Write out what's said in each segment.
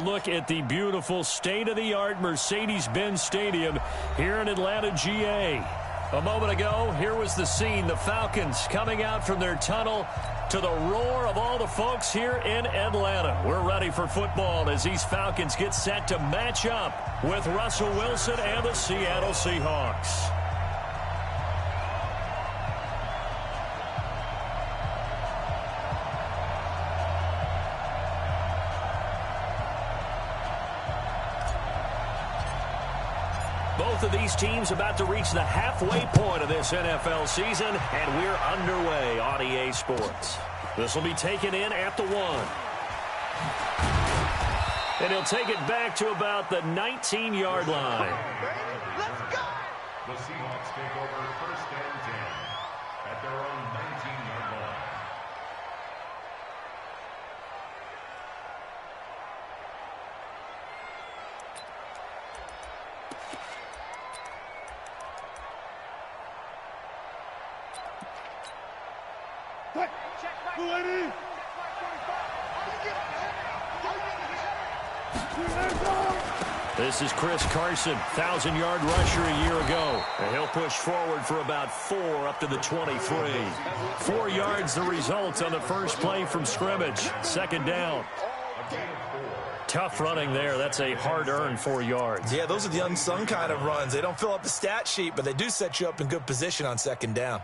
look at the beautiful state-of-the-art Mercedes-Benz Stadium here in Atlanta, GA. A moment ago, here was the scene. The Falcons coming out from their tunnel to the roar of all the folks here in Atlanta. We're ready for football as these Falcons get set to match up with Russell Wilson and the Seattle Seahawks. Both of these teams about to reach the halfway point of this NFL season, and we're underway on EA Sports. This will be taken in at the 1. And he'll take it back to about the 19-yard line. Let's go! The Seahawks take over 1st and 10 at their own 19-yard line. This is Chris Carson, 1,000-yard rusher a year ago. And he'll push forward for about 4 up to the 23. 4 yards the result on the first play from scrimmage. 2nd down. Tough running there. That's a hard-earned 4 yards. Yeah, those are the unsung kind of runs. They don't fill up the stat sheet, but they do set you up in good position on 2nd down.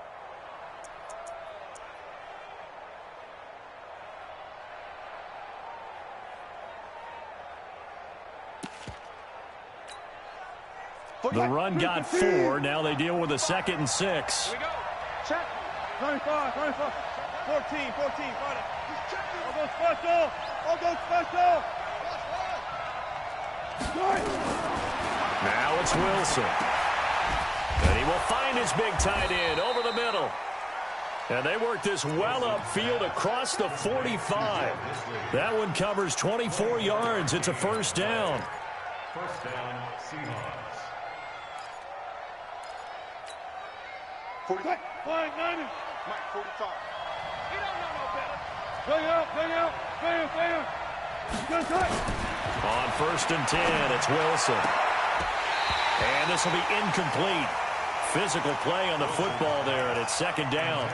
The run got 4. Now they deal with a 2nd and 6. Here we go. Check. 25, 14, 14. All goes special. All goes special. Now it's Wilson. And he will find his big tight end over the middle. And they work this well upfield across the 45. That one covers 24 yards. It's a 1st down. 1st down, Seahawks. 45. Flying 90. Mike, 45. He don't know no better. Bring out. Bam. Good tight. On 1st and 10, it's Wilson. And this will be incomplete. Physical play on the football there, and it's 2nd down.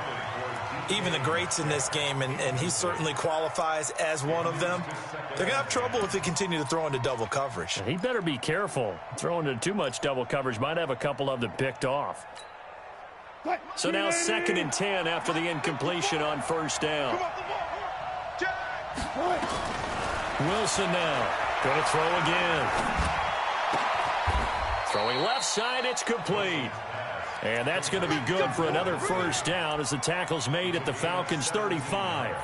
Even the greats in this game, and he certainly qualifies as one of them, they're going to have trouble if they continue to throw into double coverage. He better be careful. Throwing into too much double coverage might have a couple of them picked off. So now 2nd and 10 after the incompletion on 1st down. Wilson now going to throw again. Throwing left side, it's complete. And that's going to be good for another 1st down as the tackle's made at the Falcons' 35.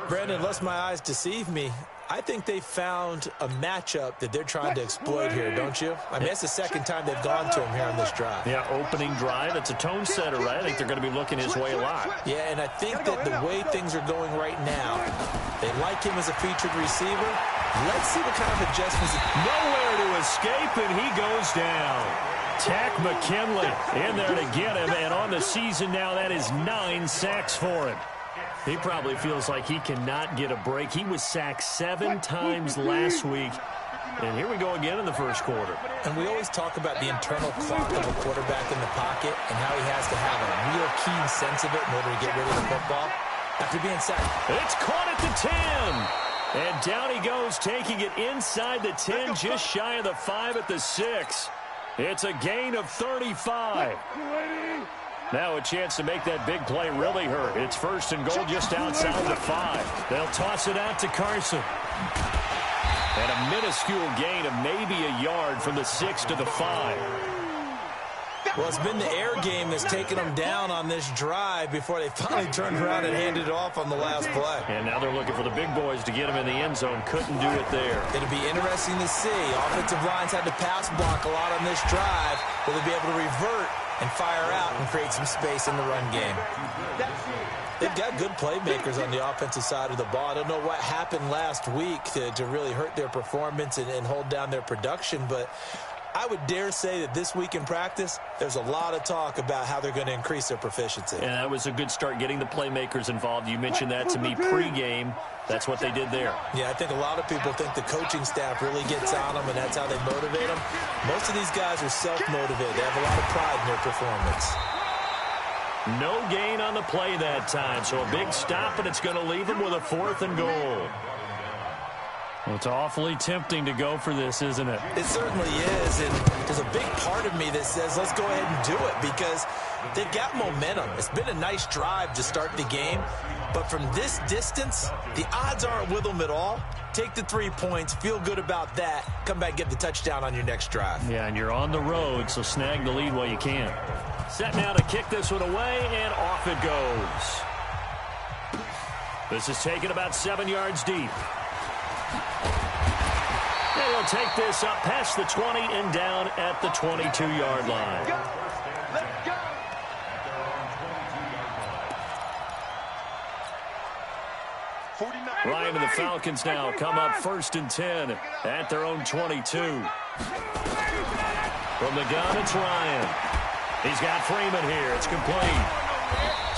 Brandon, unless my eyes deceive me, I think they found a matchup that they're trying to exploit here, don't you? I mean, that's the 2nd time they've gone to him here on this drive. Yeah, opening drive. It's a tone setter, right? I think they're going to be looking his way a lot. Yeah, and I think that the way things are going right now, they like him as a featured receiver. Let's see what kind of adjustments. Nowhere to escape, and he goes down. Tack McKinley in there to get him, and on the season now, that is 9 sacks for him. He probably feels like he cannot get a break. He was sacked 7 times last week. And here we go again in the 1st quarter. And we always talk about the internal clock of a quarterback in the pocket and how he has to have a real keen sense of it in order to get rid of the football after being sacked. It's caught at the 10. And down he goes, taking it inside the 10, just shy of the 5 at the 6. It's a gain of 35. Now a chance to make that big play really hurt. It's 1st and goal just outside the 5. They'll toss it out to Carson. And a minuscule gain of maybe a yard from the 6 to the 5. Well, it's been the air game that's taken them down on this drive before they finally turned around and handed it off on the last play. And now they're looking for the big boys to get him in the end zone. Couldn't do it there. It'll be interesting to see. Offensive lines had to pass block a lot on this drive. Will they be able to revert and fire out and create some space in the run game? They've got good playmakers on the offensive side of the ball. I don't know what happened last week to really hurt their performance and hold down their production, but I would dare say that this week in practice, there's a lot of talk about how they're going to increase their proficiency. And that was a good start getting the playmakers involved. You mentioned that to me pregame. That's what they did there. Yeah, I think a lot of people think the coaching staff really gets on them, and that's how they motivate them. Most of these guys are self-motivated. They have a lot of pride in their performance. No gain on the play that time, so a big stop, and it's going to leave them with a 4th and goal. Well, it's awfully tempting to go for this, isn't it? It certainly is, and there's a big part of me that says let's go ahead and do it because they've got momentum. It's been a nice drive to start the game, but from this distance, the odds aren't with them at all. Take the 3 points, feel good about that, come back and get the touchdown on your next drive. Yeah, and you're on the road, so snag the lead while you can. Set now to kick this one away, and off it goes. This is taken about 7 yards deep. And he'll take this up past the 20 and down at the 22-yard line. Let's go. Ryan and the Falcons now come up 1st and 10 at their own 22. From the gun, it's Ryan. He's got Freeman here. It's complete.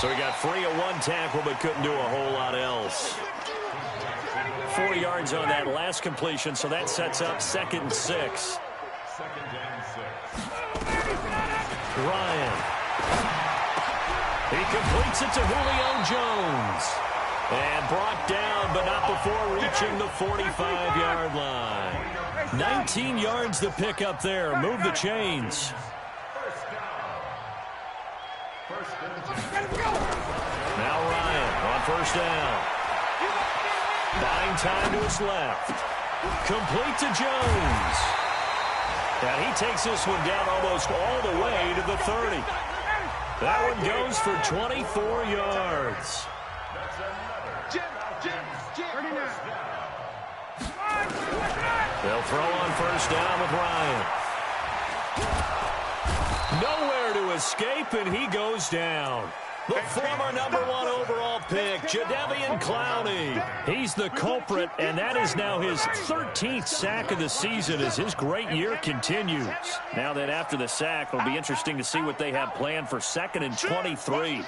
So he got free of 1 tackle but couldn't do a whole lot else. 4 yards on that last completion, so that sets up 2nd and 6. Ryan. He completes it to Julio Jones. And brought down, but not before reaching the 45-yard line. 19 yards to pick up there. Move the chains. Now Ryan on 1st down. Buying time to his left. Complete to Jones. And he takes this one down almost all the way to the 30. That one goes for 24 yards. They'll throw on 1st down with Ryan. Nowhere to escape, and he goes down. The former #1 overall pick, Jadeveon Clowney. He's the culprit, and that is now his 13th sack of the season as his great year continues. Now that after the sack, it'll be interesting to see what they have planned for 2nd and 23.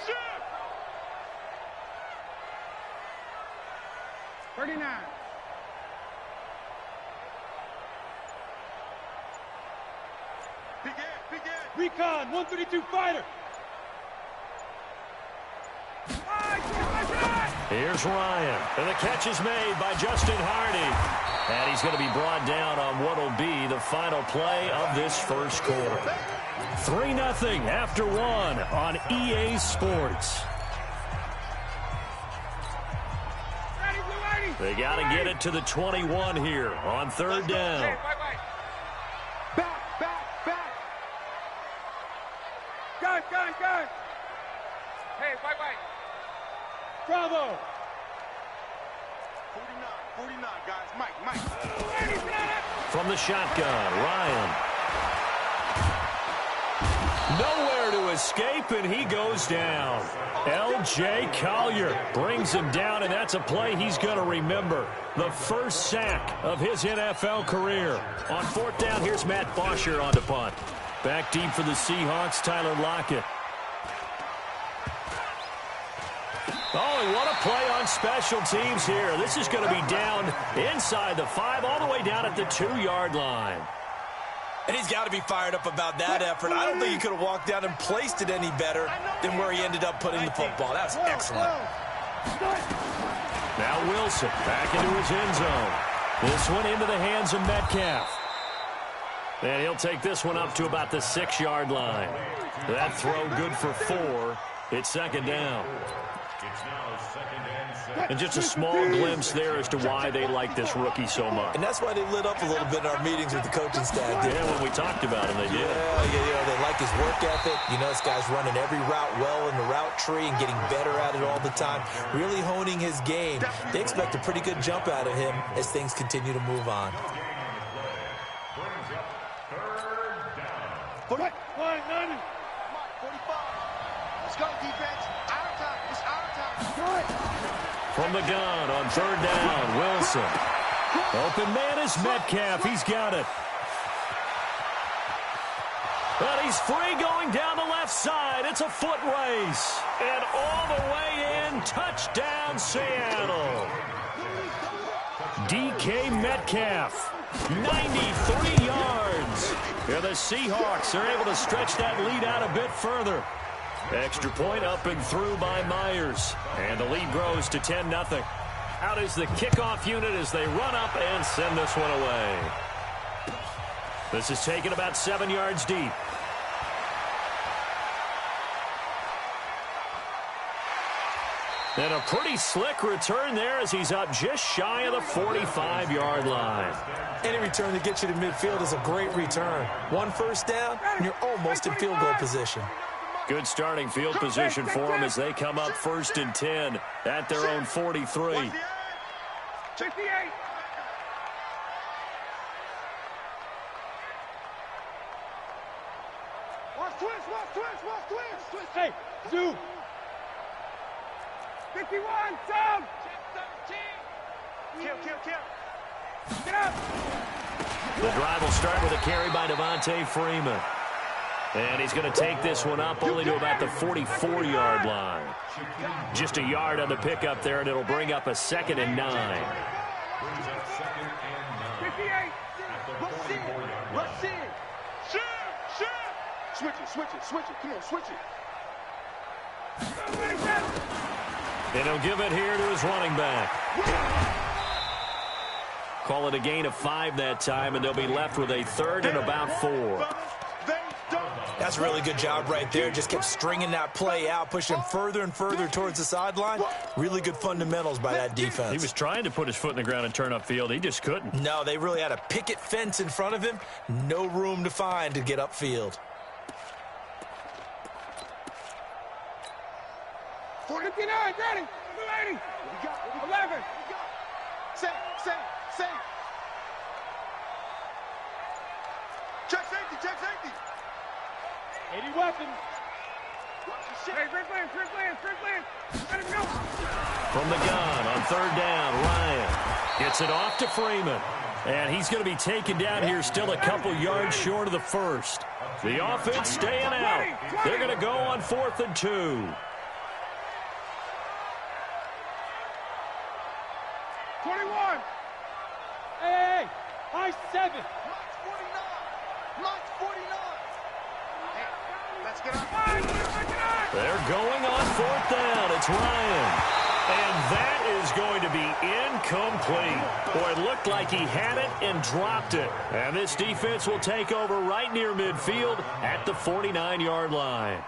39. Recon, 132 fighter. Here's Ryan, and the catch is made by Justin Hardy. And he's going to be brought down on what will be the final play of this first quarter. 3-0 after 1 on EA Sports. They got to get it to the 21 here on 3rd down. Back. Gun. Hey, white. Bravo. 49, guys. Mike. From the shotgun, Ryan. Nowhere to escape, and he goes down. L.J. Collier brings him down, and that's a play he's going to remember. The first sack of his NFL career. On 4th down, here's Matt Bosher on the punt. Back deep for the Seahawks, Tyler Lockett. Oh, and what a play on special teams here. This is going to be down inside the 5, all the way down at the 2-yard line. And he's got to be fired up about that effort. I don't think he could have walked down and placed it any better than where he ended up putting the football. That was excellent. Now Wilson back into his end zone. This one into the hands of Metcalf. And he'll take this one up to about the 6-yard line. That throw good for 4. It's 2nd down. And just a small glimpse there as to why they like this rookie so much. And that's why they lit up a little bit in our meetings with the coaching staff. Yeah, when we talked about him, they did. Yeah, they like his work ethic. You know, this guy's running every route well in the route tree and getting better at it all the time, really honing his game. They expect a pretty good jump out of him as things continue to move on. 45. Let's go, defense. Out of time. It's out of time. From the gun on 3rd down, Wilson. Open man is Metcalf. He's got it. But he's free going down the left side. It's a foot race. And all the way in, touchdown Seattle. DK Metcalf, 93 yards. And the Seahawks are able to stretch that lead out a bit further. Extra point up and through by Myers. And the lead grows to 10-0. Out is the kickoff unit as they run up and send this one away. This is taken about 7 yards deep. And a pretty slick return there as he's up just shy of the 45-yard line. Any return that gets you to midfield is a great return. One first down, and you're almost in field goal position. Good starting field position for them as they come up 1st and 10 at their own 43. 58. Watch twist. Hey, zoom. 51, down. 17. Kill. Get up. The drive will start with a carry by Devontae Freeman. And he's going to take this one up only to about the 44-yard line. Just a yard on the pickup there, and it'll bring up a 2nd and 9. 58. Rush in. Shoot. Switch it. Come on, switch it. And he'll give it here to his running back. Call it a gain of 5 that time, and they'll be left with a 3rd and about 4. That's a really good job right there. Just kept stringing that play out, pushing further and further towards the sideline. Really good fundamentals by that defense. He was trying to put his foot in the ground and turn upfield. He just couldn't. No, they really had a picket fence in front of him. No room to find to get upfield. 59, ready. 280. 11. Same. Check safety. 80 weapons. Hey, Rick Lance. Let him go. From the gun on 3rd down, Ryan gets it off to Freeman. And he's going to be taken down here still a couple yards short of the 1st. The offense staying out. They're going to go on 4th and 2. 21. Hey. High 7. Line's 49. Hey, let's get up. They're going on 4th down. It's Ryan. And that is going to be incomplete. Boy, it looked like he had it and dropped it. And this defense will take over right near midfield at the 49-yard line.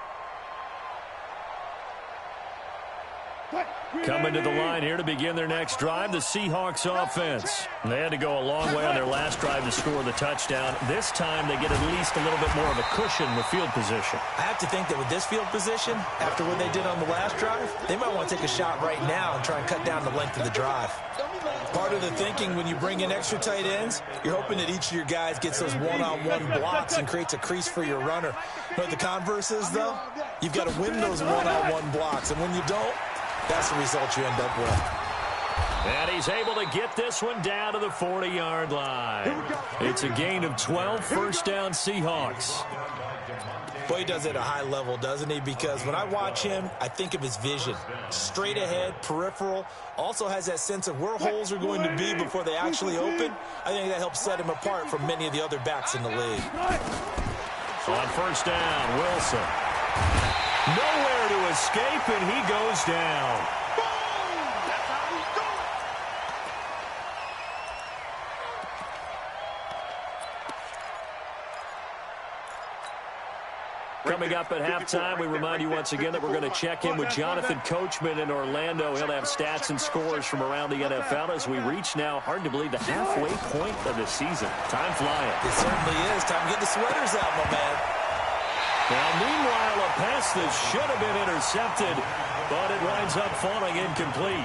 Coming to the line here to begin their next drive, the Seahawks offense. They had to go a long way on their last drive to score the touchdown. This time they get at least a little bit more of a cushion with field position. I have to think that with this field position, after what they did on the last drive, they might want to take a shot right now and try and cut down the length of the drive. Part of the thinking when you bring in extra tight ends, you're hoping that each of your guys gets those one-on-one blocks and creates a crease for your runner. But the converse is, though, you've got to win those one-on-one blocks. And when you don't, that's the result you end up with. And he's able to get this one down to the 40-yard line. It's a gain of 12, 1st down Seahawks. Boy, he does it at a high level, doesn't he? Because when I watch him, I think of his vision. Straight ahead, peripheral. Also has that sense of where holes are going to be before they actually open. I think that helps set him apart from many of the other backs in the league. On 1st down, Wilson. Nowhere to escape, and he goes down. Coming up at halftime, we remind you once again that we're going to check in with Jonathan Coachman in Orlando. He'll have stats and scores from around the NFL as we reach now, hard to believe, the halfway point of the season. Time flying. It certainly is. Time to get the sweaters out, my man. Now, meanwhile, a pass that should have been intercepted, but it winds up falling incomplete.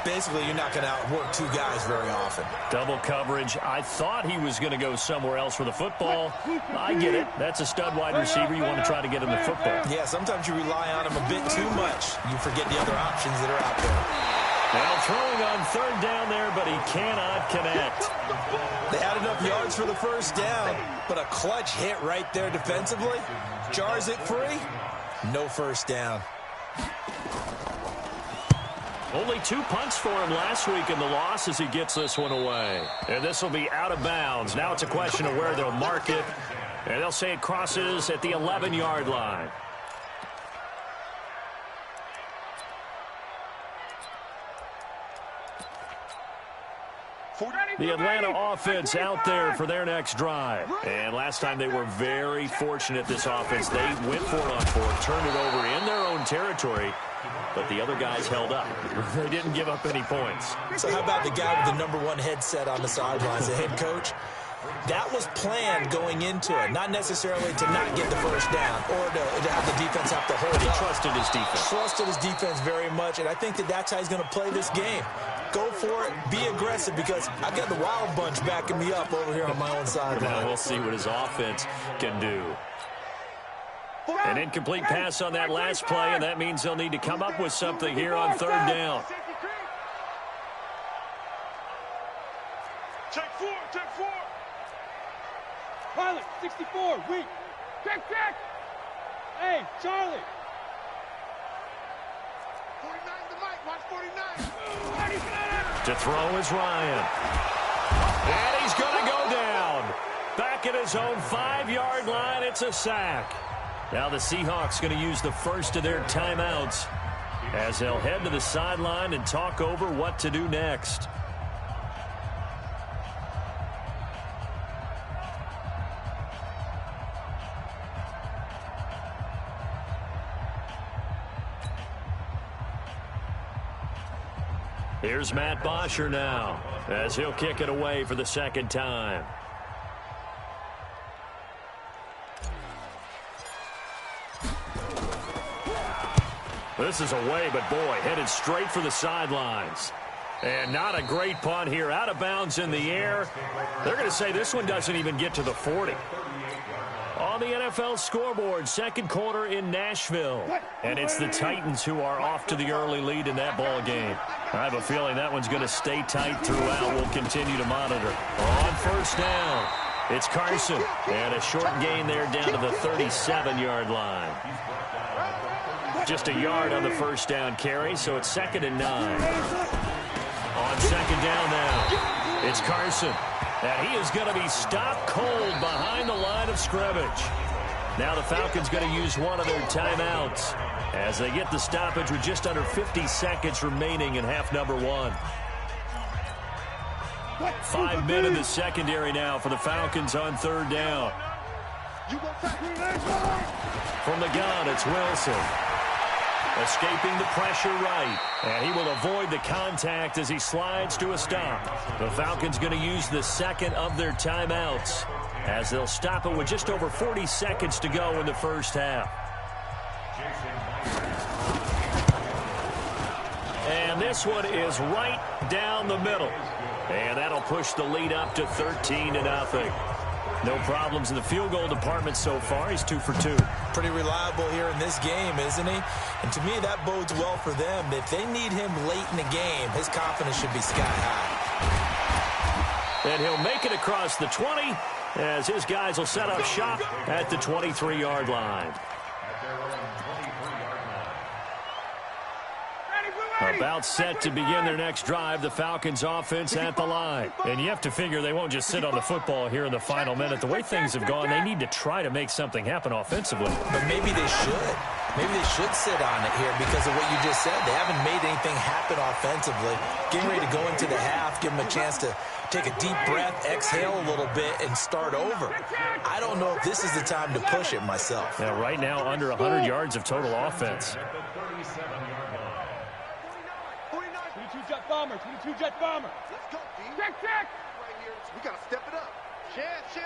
Basically, you're not going to outwork two guys very often. Double coverage. I thought he was going to go somewhere else for the football. I get it. That's a stud wide receiver. You want to try to get him the football. Yeah, sometimes you rely on him a bit too much. You forget the other options that are out there. Now throwing on third down there, but he cannot connect. They had enough yards for the first down, but a clutch hit right there defensively. Jars it free. No first down. Only 2 punts for him last week in the loss as he gets this one away. And this will be out of bounds. Now it's a question of where they'll mark it. And they'll say it crosses at the 11-yard line. The Atlanta offense out there for their next drive. And last time they were very fortunate, this offense. They went for it on fourth, turned it over in their own territory, but the other guys held up. They didn't give up any points. So how about the guy with the #1 headset on the sidelines, the head coach? That was planned going into it, not necessarily to not get the first down or to have the defense have to hold He up. trusted his defense. Trusted his defense very much, and I think that's how he's going to play this game. Go for it, be aggressive, because I've got the wild bunch backing me up over here on my own sideline. We'll see what his offense can do. An incomplete pass on that last play, and that means they'll need to come up with something here on third down. Check four. Pilot, 64, weak. Check. Hey, Charlie. 49 to Mike, watch 49. To throw is Ryan. And he's going to go down. Back at his own 5-yard line, it's a sack. Now the Seahawks going to use the first of their timeouts as they'll head to the sideline and talk over what to do next. Here's Matt Bosher now as he'll kick it away for the second time. This is away, but boy, headed straight for the sidelines. And not a great punt here. Out of bounds in the air. They're going to say this one doesn't even get to the 40. On the NFL scoreboard, second quarter in Nashville. And it's the Titans who are off to the early lead in that ball game. I have a feeling that one's going to stay tight throughout. We'll continue to monitor. On first down, it's Carson. And a short gain there down to the 37-yard line. Just a yard on the first down carry, so it's 2nd and 9. On second down now, it's Carson. And he is going to be stopped cold behind the line of scrimmage. Now the Falcons going to use one of their timeouts as they get the stoppage with just under 50 seconds remaining in half number 1. 5 men in the secondary now for the Falcons on third down. From the gun, it's Wilson. Escaping the pressure right. And he will avoid the contact as he slides to a stop. The Falcons going to use the second of their timeouts as they'll stop it with just over 40 seconds to go in the first half. And this one is right down the middle. And that'll push the lead up to 13-0. No problems in the field goal department so far. He's 2 for 2. Pretty reliable here in this game, isn't he? And to me, that bodes well for them. If they need him late in the game, his confidence should be sky high. And he'll make it across the 20 as his guys will set up shop at the 23-yard line. About set to begin their next drive, the Falcons offense at the line. And you have to figure they won't just sit on the football here in the final minute. The way things have gone, they need to try to make something happen offensively. But maybe they should. Maybe they should sit on it here because of what you just said. They haven't made anything happen offensively. Getting ready to go into the half, give them a chance to take a deep breath, exhale a little bit, and start over. I don't know if this is the time to push it myself. Now, right now, under 100 yards of total offense. 22-jet bomber, 22-jet bomber. Let's go, D. Check. Right here. We got to step it up. Check. Check.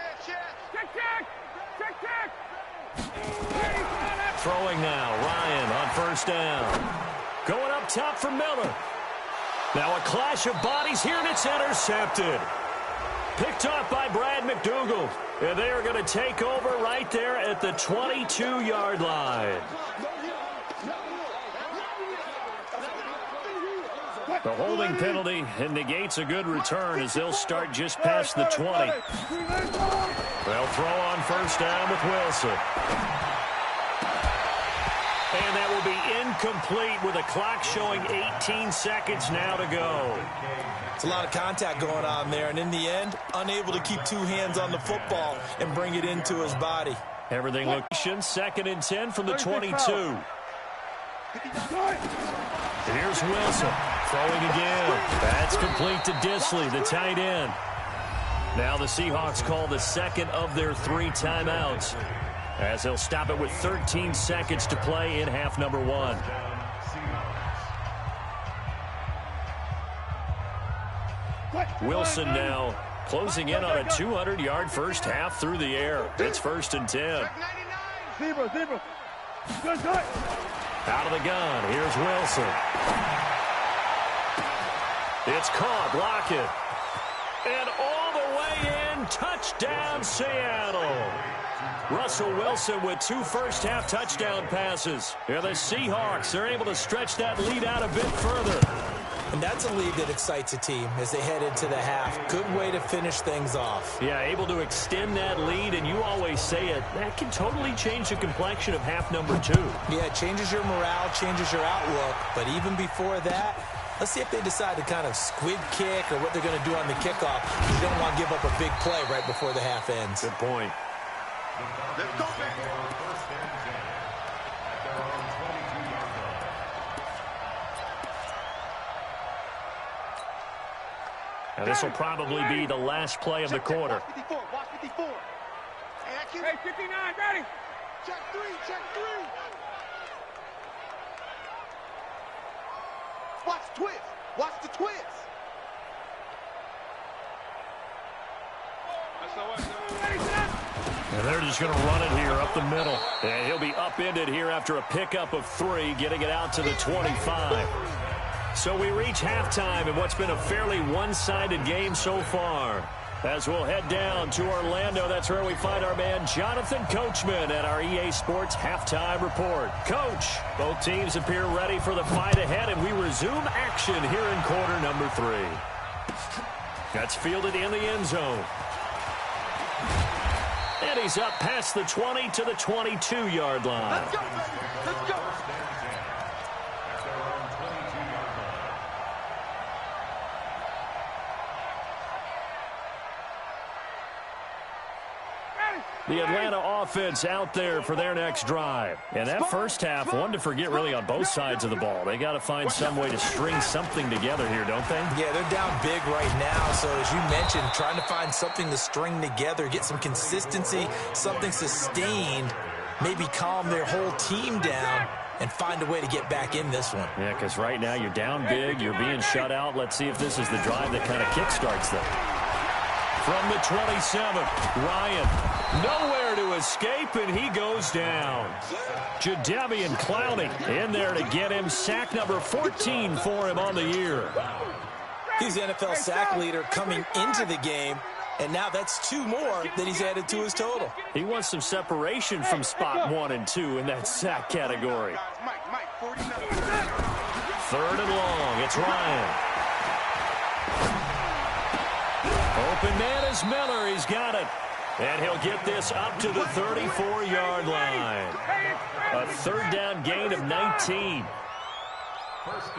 Throwing now, Ryan on first down. Going up top for Miller. Now a clash of bodies here, and it's intercepted. Picked off by Brad McDougald. And they are going to take over right there at the 22-yard line. The holding penalty and negates a good return as they'll start just past the 20. They'll throw on first down with Wilson. And that will be incomplete with a clock showing 18 seconds now to go. It's a lot of contact going on there, and in the end, unable to keep two hands on the football and bring it into his body. Everything looks 2nd and 10 from the 22. Here's Wilson throwing again. That's complete to Disley, the tight end. Now the Seahawks call the second of their 3 timeouts, as they'll stop it with 13 seconds to play in half number 1. Wilson now closing in on a 200-yard first half through the air. It's 1st and 10. Zebra. Good. Out of the gun, here's Wilson. It's caught, Lockett. And all the way in, touchdown Seattle. Russell Wilson with 2 first-half touchdown passes. And the Seahawks are able to stretch that lead out a bit further. And that's a lead that excites a team as they head into the half. Good way to finish things off. Yeah, able to extend that lead, and you always say it, that can totally change the complexion of half number 2. Yeah, it changes your morale, changes your outlook. But even before that, let's see if they decide to kind of squib kick or what they're going to do on the kickoff. You don't want to give up a big play right before the half ends. Good point. Let's go, baby. And this will probably be the last play of the quarter. Watch 54. Hey, 59, ready. Check 3. Watch the twist. Watch the twist. And they're just going to run it here up the middle. And he'll be upended here after a pickup of 3, getting it out to the 25. So we reach halftime in what's been a fairly one-sided game so far. As we'll head down to Orlando, that's where we find our man Jonathan Coachman at our EA Sports Halftime Report. Coach, both teams appear ready for the fight ahead, and we resume action here in quarter number 3. That's fielded in the end zone. And he's up past the 20 to the 22-yard line. Let's go, baby. Let's go. The Atlanta offense out there for their next drive. And that first half, one to forget really on both sides of the ball. They got to find some way to string something together here, don't they? Yeah, they're down big right now. So as you mentioned, trying to find something to string together, get some consistency, something sustained, maybe calm their whole team down and find a way to get back in this one. Yeah, because right now you're down big, you're being shut out. Let's see if this is the drive that kind of kickstarts them. From the 27, Ryan, nowhere to escape, and he goes down. Jadeveon Clowney in there to get him. Sack number 14 for him on the year. He's the NFL sack leader coming into the game, and now that's 2 more that he's added to his total. He wants some separation from spot 1 and 2 in that sack category. Third and long, it's Ryan. Open man is Miller. He's got it. And he'll get this up to the 34-yard line. A third down gain of 19. 1st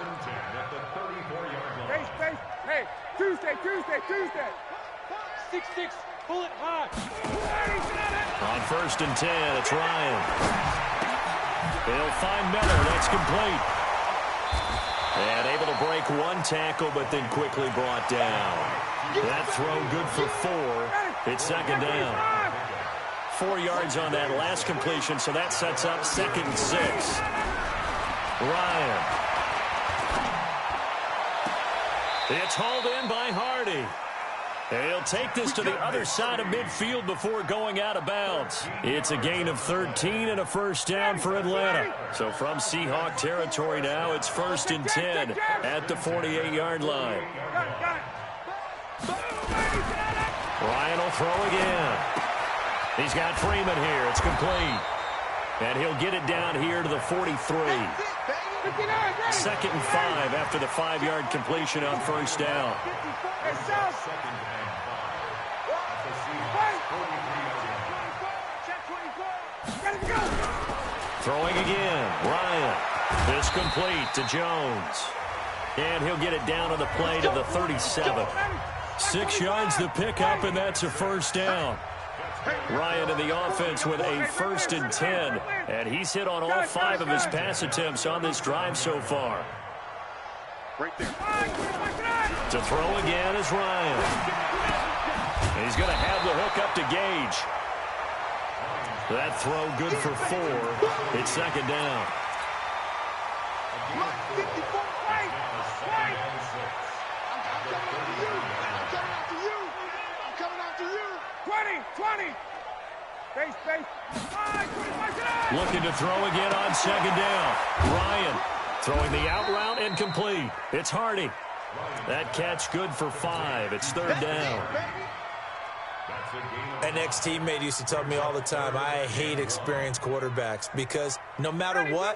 and 10 at the 34-yard line. Hey, Tuesday. 6-6, pull it high. On 1st and 10, it's Ryan. They'll find Miller. That's complete. And able to break 1 tackle, but then quickly brought down. That throw good for 4. It's 2nd down. 4 yards on that last completion, so that sets up 2nd and 6. Ryan. It's hauled in by Hardy. And he'll take this to the other side of midfield before going out of bounds. It's a gain of 13 and a first down for Atlanta. So from Seahawk territory now, it's 1st and 10 at the 48-yard line. Ryan will throw again. He's got Freeman here. It's complete. And he'll get it down here to the 43. 2nd and 5 after the 5-yard completion on first down. Throwing again, Ryan. This complete to Jones. And he'll get it down on the play to the 37. 6 yards the pickup, and that's a first down. Ryan in the offense with a 1st and 10. And he's hit on all 5 of his pass attempts on this drive so far. Right there. To throw again is Ryan. And he's going to have the hook up to Gage. That throw good for 4. It's 2nd down. I'm coming after you. 20. Base. Looking to throw again on 2nd down. Ryan throwing the out route and complete. It's Hardy. That catch good for 5. It's 3rd down. An ex-teammate used to tell me all the time, I hate experienced quarterbacks because no matter what,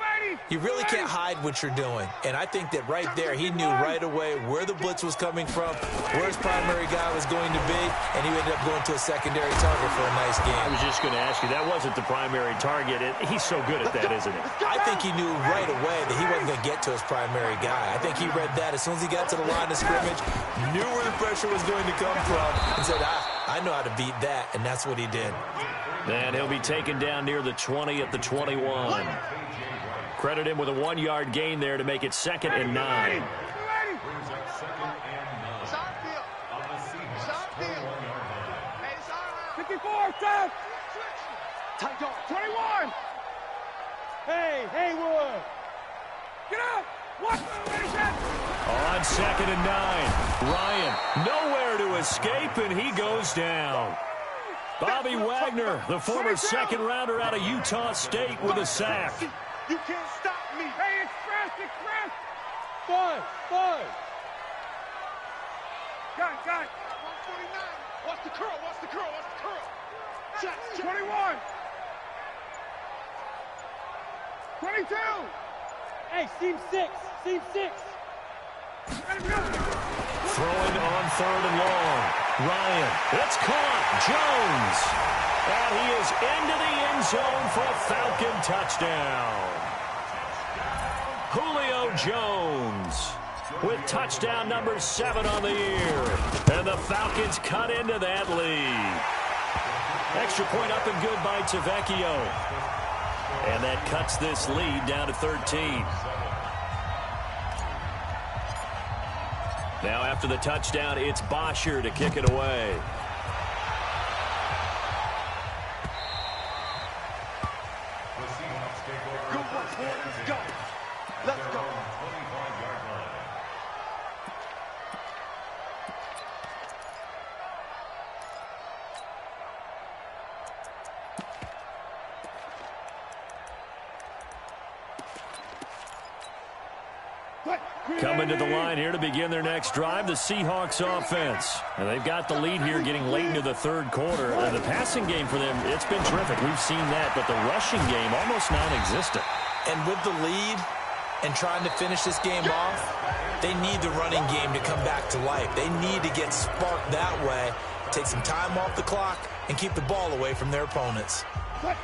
you really can't hide what you're doing. And I think that right there, he knew right away where the blitz was coming from, where his primary guy was going to be, and he ended up going to a secondary target for a nice game. I was just going to ask you, that wasn't the primary target. He's so good at that, isn't he? I think he knew right away that he wasn't going to get to his primary guy. I think he read that as soon as he got to the line of scrimmage, knew where the pressure was going to come from, and said, I know how to beat that, and that's what he did. And he'll be taken down near the 20 at the 21. Credit him with a 1-yard gain there to make it 2nd and 9. 54, Seth. 21. Hey, Haywood. Get up. What? On 2nd and 9. Ryan nowhere to escape, and he goes down. Bobby Wagner, the former 2nd rounder out of Utah State, with a sack. You can't stop me. Hey, express. 5. Got. 149. Watch the curl. 21. 22. Hey, seam 6. Throwing on 3rd and long. Ryan, it's caught. Jones. And he is into the end zone for a Falcon touchdown. Julio Jones with touchdown number 7 on the year. And the Falcons cut into that lead. Extra point up and good by Tavecchio. And that cuts this lead down to 13. Now after the touchdown, it's Bosher to kick it away. Good work, boy. Let's go. Coming to the line here to begin their next drive, the Seahawks offense. And they've got the lead here getting late into the 3rd quarter. And the passing game for them, it's been terrific. We've seen that, but the rushing game almost non-existent. And with the lead and trying to finish this game off, they need the running game to come back to life. They need to get sparked that way, take some time off the clock, and keep the ball away from their opponents.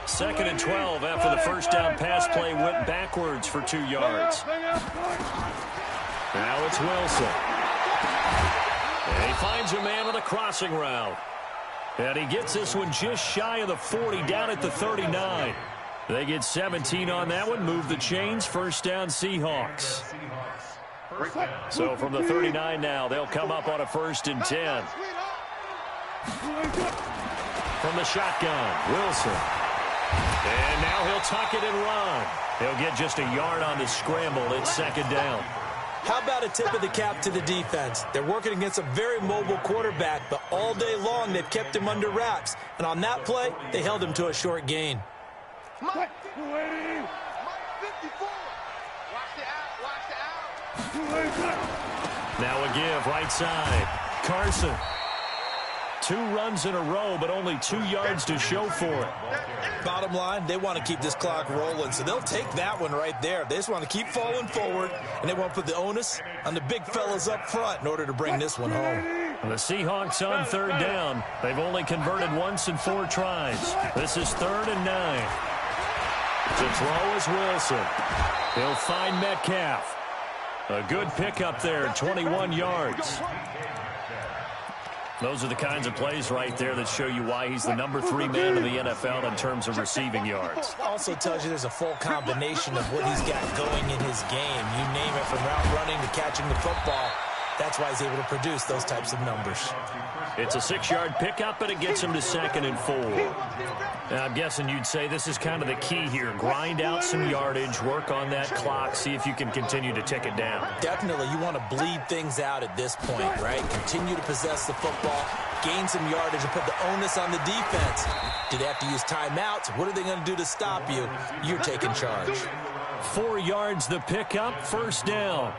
2nd and 12 after the first down pass play went backwards for 2 yards. Now it's Wilson. And he finds a man on the crossing route. And he gets this one just shy of the 40, down at the 39. They get 17 on that one, move the chains, first down Seahawks. So from the 39 now, they'll come up on a 1st and 10. From the shotgun, Wilson. And now he'll tuck it and run. He'll get just a yard on the scramble. It's 2nd down. How about a tip of the cap to the defense? They're working against a very mobile quarterback, but all day long they've kept him under wraps. And on that play, they held him to a short gain. Mike 54. Watch it out. Now a give, right side. Carson. 2 runs in a row, but only 2 yards to show for it. Bottom line, they want to keep this clock rolling, so they'll take that one right there. They just want to keep falling forward, and they want to put the onus on the big fellas up front in order to bring this one home. The Seahawks on 3rd down. They've only converted once in 4 tries. This is 3rd and 9. To throw is Wilson. He'll find Metcalf. A good pickup there, 21 yards. Those are the kinds of plays right there that show you why he's the number 3 man in the NFL in terms of receiving yards. Also tells you there's a full combination of what he's got going in his game. You name it, from route running to catching the football. That's why he's able to produce those types of numbers. It's a 6-yard pickup, and it gets him to 2nd and 4. Now, I'm guessing you'd say this is kind of the key here. Grind out some yardage, work on that clock, see if you can continue to tick it down. Definitely, you want to bleed things out at this point, right? Continue to possess the football, gain some yardage, and put the onus on the defense. Do they have to use timeouts? What are they going to do to stop you? You're taking charge. 4 yards the pickup, 1st down.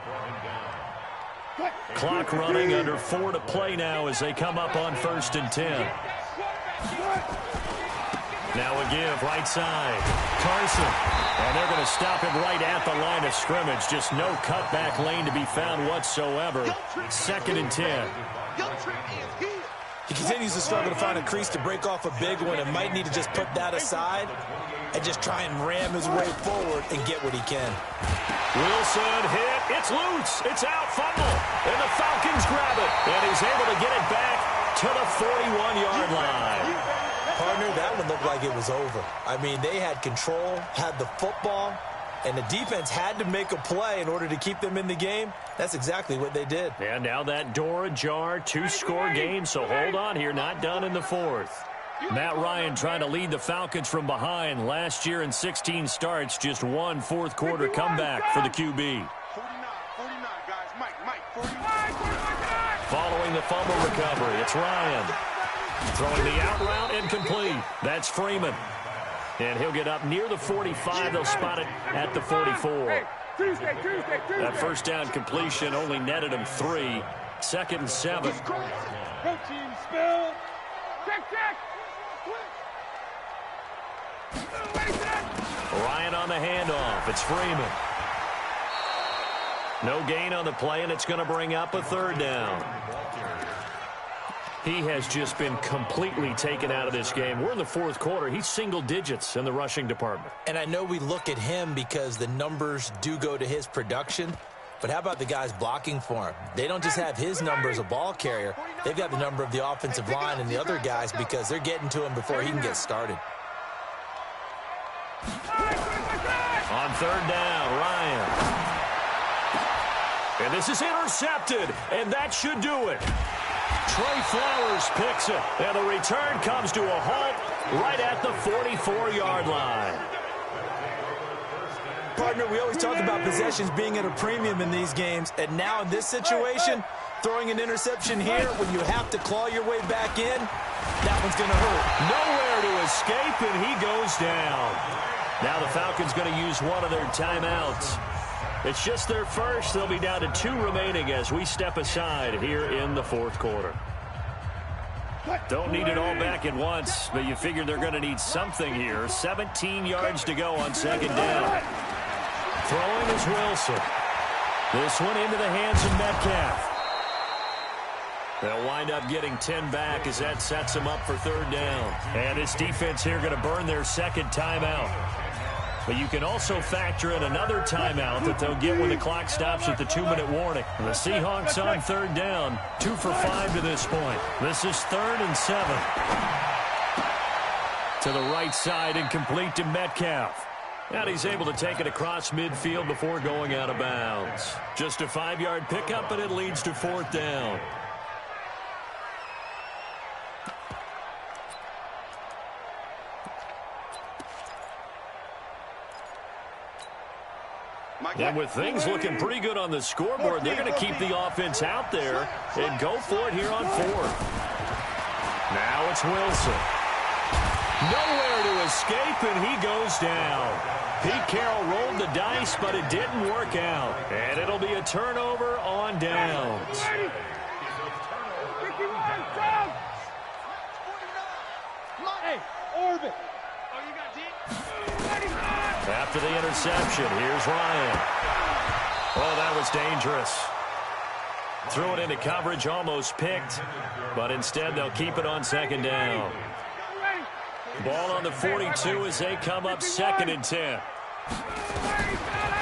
Clock running, under 4 to play now as they come up on 1st and 10. Now a give, right side. Carson. And they're going to stop him right at the line of scrimmage. Just no cutback lane to be found whatsoever. 2nd and 10. He continues to struggle to find a crease to break off a big one and might need to just put that aside and just try and ram his way forward and get what he can. Wilson hit. It's loose. It's out. Fumble. And the Falcons grab it. And he's able to get it back to the 41-yard line. Partner, that one looked like it was over. I mean, they had control, had the football, and the defense had to make a play in order to keep them in the game. That's exactly what they did. And now that door ajar, 2-score game, so hold on here. Not done in the 4th. Matt Ryan trying to lead the Falcons from behind. Last year in 16 starts, just 1 fourth-quarter comeback for the QB. 49, guys. Mike, 49. Following the fumble recovery, it's Ryan. Throwing the out route incomplete. That's Freeman. And he'll get up near the 45. They'll spot it at the 44. Tuesday. That 1st down completion only netted him 3. 2nd and 7. Protein spill. Check. Ryan on the handoff. It's Freeman. No gain on the play, and it's going to bring up a 3rd down. He has just been completely taken out of this game. We're in the 4th quarter. He's single digits in the rushing department. And I know we look at him because the numbers do go to his production, but how about the guys blocking for him? They don't just have his number as a ball carrier. They've got the number of the offensive line and the other guys because they're getting to him before he can get started. On 3rd down, Ryan. And this is intercepted, and that should do it. Trey Flowers picks it, and the return comes to a halt right at the 44-yard line. Partner, we always talk about possessions being at a premium in these games, and now in this situation, throwing an interception here when you have to claw your way back in, that one's going to hurt. Nowhere to escape, and he goes down. Now the Falcons going to use one of their timeouts. It's just their first. They'll be down to 2 remaining as we step aside here in the 4th quarter. Don't need it all back at once, but you figure they're going to need something here. 17 yards to go on 2nd down. Throwing is Wilson. This one into the hands of Metcalf. They'll wind up getting 10 back as that sets them up for 3rd down. And this defense here going to burn their 2nd timeout. But you can also factor in another timeout that they'll get when the clock stops at the 2-minute warning. And the Seahawks on 3rd down, 2 for 5 to this point. This is 3rd and 7. To the right side and complete to Metcalf. And he's able to take it across midfield before going out of bounds. Just a 5-yard pickup, and it leads to 4th down. And with things looking pretty good on the scoreboard, they're going to keep the offense out there and go for it here on 4th. Now it's Wilson. Nowhere to escape, and he goes down. Pete Carroll rolled the dice, but it didn't work out. And it'll be a turnover on downs. Hey, orbit. Oh, you got deep? After the interception, here's Ryan. Oh, that was dangerous. Threw it into coverage, almost picked, but instead they'll keep it on second down. Ball on the 42 as they come up 2nd and 10.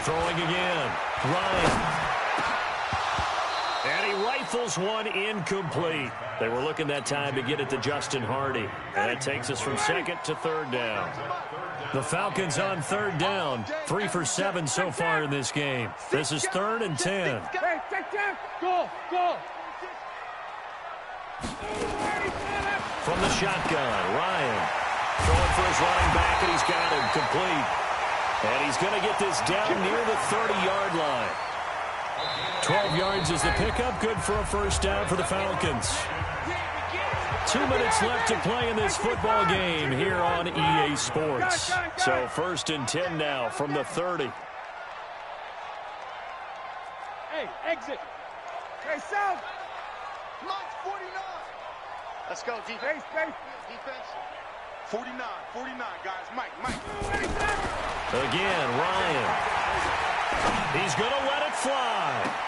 Throwing again. Ryan. And he rifles one incomplete. They were looking that time to get it to Justin Hardy. And it takes us from 2nd to 3rd down. The Falcons on 3rd down. 3 for 7 so far in this game. This is 3rd and 10. Hey, go, go. From the shotgun, Ryan throwing for his running back, and he's got him complete. And he's going to get this down near the 30-yard line. 12 yards is the pickup. Good for a first down for the Falcons. 2 minutes left to play in this football game here on EA Sports. So 1st and 10 now from the 30. Hey, exit. Hey, south. Mike's 49. Let's go, defense. Defense. 49, guys. Mike. Again, Ryan. He's going to let it fly.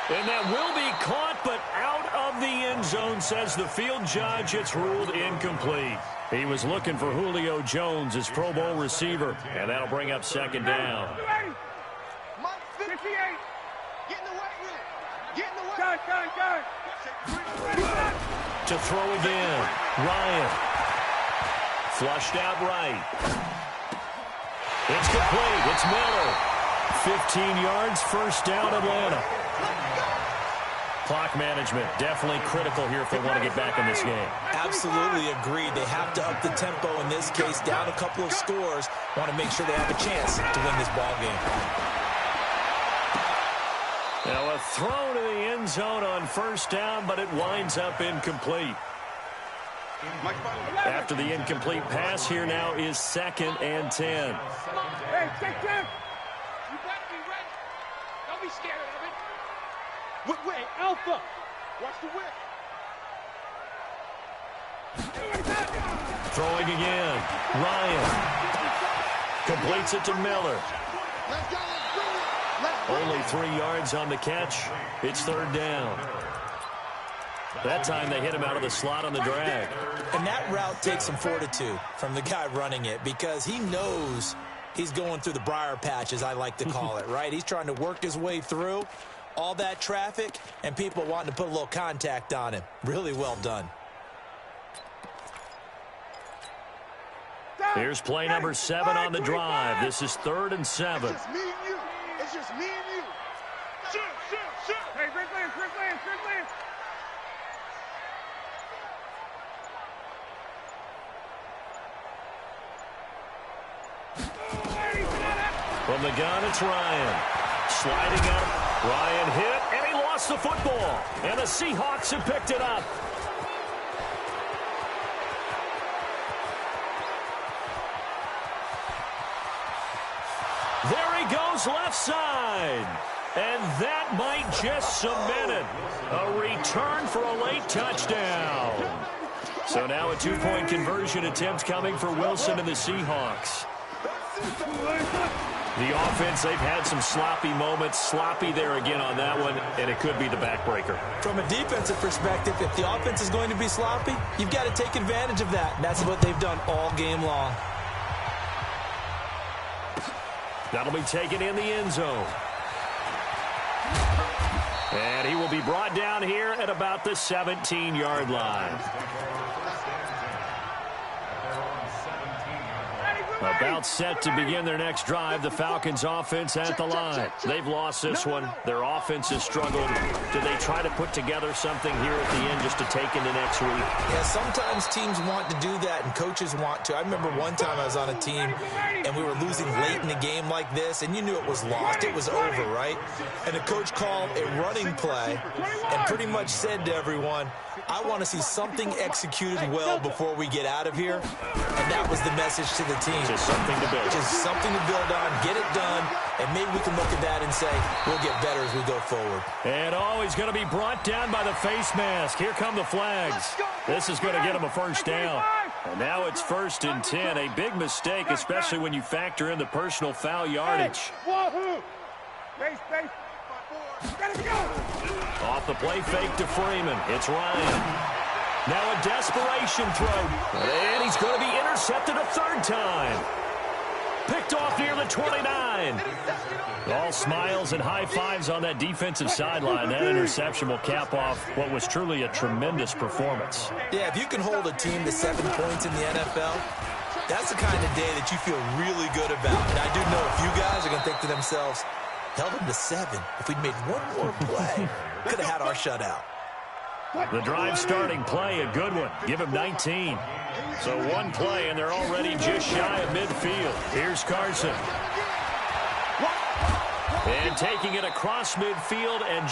And that will be caught, but out of the end zone, says the field judge. It's ruled incomplete. He was looking for Julio Jones, his Pro Bowl receiver, and that'll bring up 2nd down. Mike, 58. Get in the way, Will. Get in the way. Gun. To throw again, Ryan. Flushed out right. It's complete. It's Miller. 15 yards, first down, Atlanta. Clock management, definitely critical here if they want to get back in this game. Absolutely agreed. They have to up the tempo in this case, down a couple of scores. Want to make sure they have a chance to win this ball game. Now a throw to the end zone on first down, but it winds up incomplete. After the incomplete pass, here now is 2nd and 10. Hey, check. You better be ready. Don't be scared of it. Wait, Alpha. Watch the whip. Throwing again. Ryan. Completes it to Miller. Only 3 yards on the catch. It's 3rd down. That time they hit him out of the slot on the drag. And that route takes some fortitude from the guy running it because he knows he's going through the briar patch, as I like to call it, right? He's trying to work his way through all that traffic and people wanting to put a little contact on him. Really well done. Here's play number 7 on the drive. This is 3rd and 7. It's just me and you. It's just me and you. Shoot. Hey, Quick Lance. From the gun, it's Ryan. Sliding up. Ryan hit, and he lost the football. And the Seahawks have picked it up. There he goes left side. And that might just cement it. A return for a late touchdown. So now a 2-point conversion attempt coming for Wilson and the Seahawks. The offense, they've had some sloppy moments. Sloppy there again on that one, and it could be the backbreaker. From a defensive perspective, if the offense is going to be sloppy, you've got to take advantage of that. And that's what they've done all game long. That'll be taken in the end zone. And he will be brought down here at about the 17-yard line. About set to begin their next drive. The Falcons offense at the line. They've lost this one. Their offense has struggled. Do they try to put together something here at the end just to take into next week? Yeah, sometimes teams want to do that and coaches want to. I remember one time I was on a team and we were losing late in the game like this, and you knew it was lost. It was over, right? And the coach called a running play and pretty much said to everyone, I want to see something executed well before we get out of here. And that was the message to the team. Just something to build. Just something to build on, get it done, and maybe we can look at that and say, we'll get better as we go forward. And he's going to be brought down by the face mask. Here come the flags. This is going to get him a first down. And now it's 1st and 10. A big mistake, especially when you factor in the personal foul yardage. Off the play fake to Freeman. It's Ryan. Now a desperation throw. And he's going to be intercepted a 3rd time. Picked off near the 29. All smiles and high fives on that defensive sideline. That interception will cap off what was truly a tremendous performance. Yeah, if you can hold a team to 7 points in the NFL, that's the kind of day that you feel really good about. And I do know a few guys are going to think to themselves, held them to 7. If we'd made one more play, could have had our shutout. The drive starting play, a good one. Give him 19. So one play, and they're already just shy of midfield. Here's Carson. And taking it across midfield and